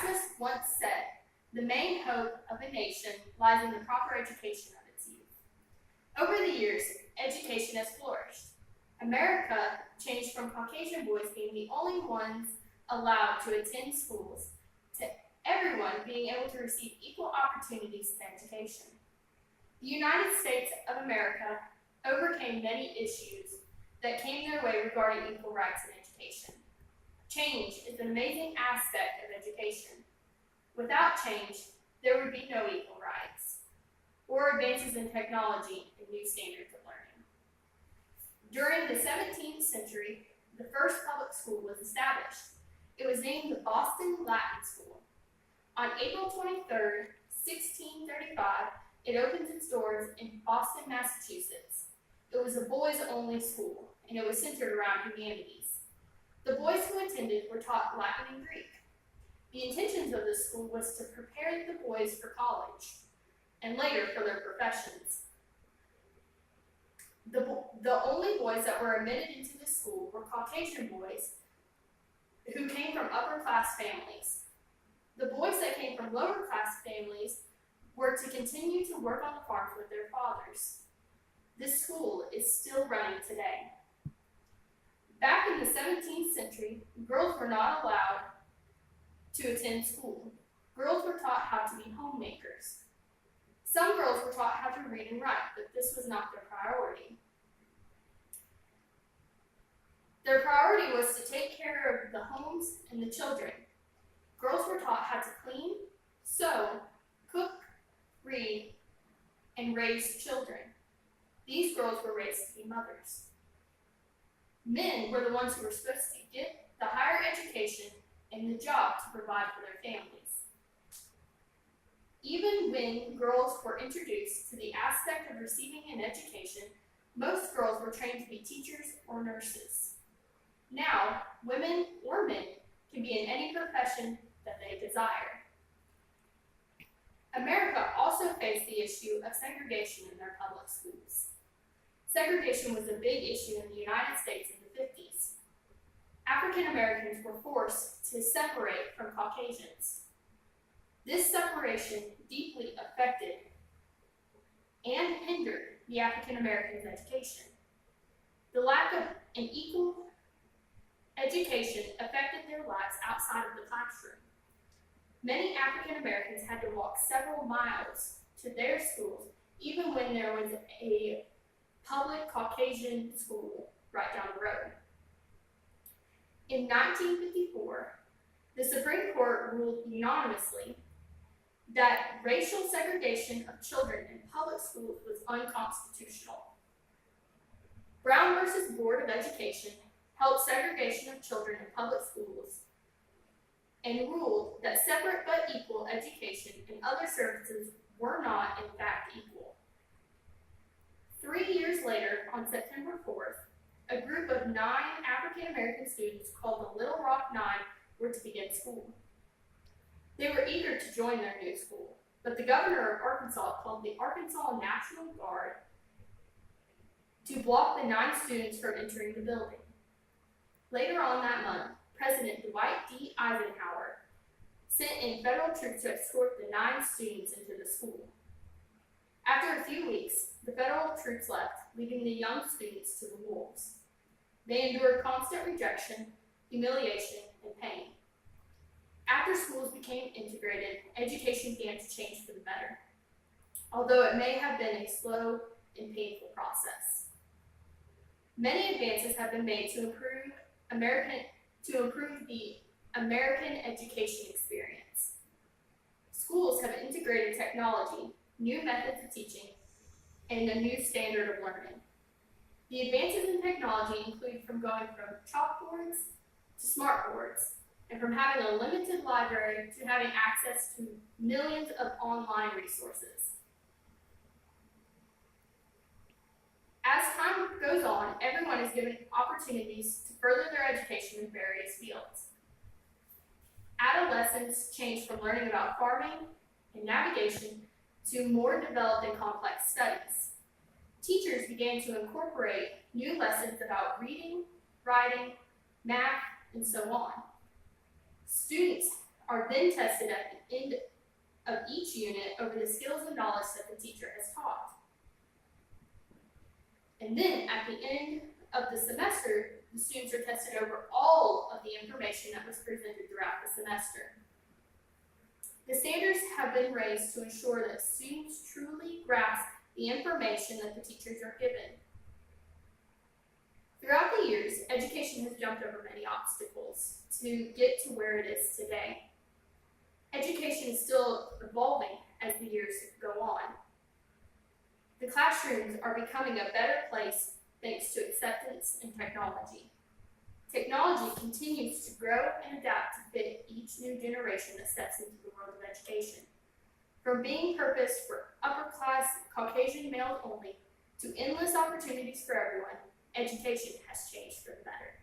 Erasmus once said, "The main hope of a nation lies in the proper education of its youth." Over the years, education has flourished. America changed from Caucasian boys being the only ones allowed to attend schools to everyone being able to receive equal opportunities in education. The United States of America overcame many issues that came their way regarding equal rights in education. Change is an amazing aspect of education. Without change, there would be no equal rights or advances in technology and new standards of learning. During the 17th century, the first public school was established. It was named the Boston Latin School. On April 23, 1635, it opened its doors in Boston, Massachusetts. It was a boys-only school, and it was centered around humanities. The boys who attended were taught Latin and Greek. The intentions of this school was to prepare the boys for college, and later for their professions. The only boys that were admitted into the school were Caucasian boys who came from upper-class families. The boys that came from lower-class families were to continue to work on the farms with their fathers. This school is still running today. Back in the 17th century, girls were not allowed to attend school. Girls were taught how to be homemakers. Some girls were taught how to read and write, but this was not their priority. Their priority was to take care of the homes and the children. Girls were taught how to clean, sew, cook, read, and raise children. These girls were raised to be mothers. Men were the ones who were supposed to get the higher education and the job to provide for their families. Even when girls were introduced to the aspect of receiving an education, most girls were trained to be teachers or nurses. Now, women or men can be in any profession that they desire. America also faced the issue of segregation in their public schools. Segregation was a big issue in the United States in the 50s. African Americans were forced to separate from Caucasians. This separation deeply affected and hindered the African Americans' education. The lack of an equal education affected their lives outside of the classroom. Many African Americans had to walk several miles to their schools, even when there was a public Caucasian school right down the road. In 1954, the Supreme Court ruled unanimously that racial segregation of children in public schools was unconstitutional. Brown versus Board of Education held segregation of children in public schools and ruled that separate but equal education and other services were not, in fact, equal. 3 years later, on September 4th, a group of 9 African American students called the Little Rock Nine were to begin school. They were eager to join their new school, but the governor of Arkansas called the Arkansas National Guard to block the 9 students from entering the building. Later on that month, President Dwight D. Eisenhower sent in federal troops to escort the 9 students into the school. After a few weeks, the federal troops left, leaving the young students to the wolves. They endured constant rejection, humiliation, and pain. After schools became integrated, education began to change for the better, although it may have been a slow and painful process. Many advances have been made to improve the American education experience. Schools have integrated technology, new methods of teaching, and a new standard of learning. The advances in technology include from going from chalkboards to smartboards, and from having a limited library to having access to millions of online resources. As time goes on, everyone is given opportunities to further their education in various fields. Adolescents change from learning about farming and navigation to more developed and complex studies. Teachers began to incorporate new lessons about reading, writing, math, and so on. Students are then tested at the end of each unit over the skills and knowledge that the teacher has taught. And then at the end of the semester, the students are tested over all of the information that was presented throughout the semester. The standards have been raised to ensure that students truly grasp the information that the teachers are given. Throughout the years, education has jumped over many obstacles to get to where it is today. Education is still evolving as the years go on. The classrooms are becoming a better place thanks to acceptance and technology. Technology continues to grow and adapt to fit each new generation that steps into the world of education. From being purposed for upper-class Caucasian males only to endless opportunities for everyone, education has changed for the better.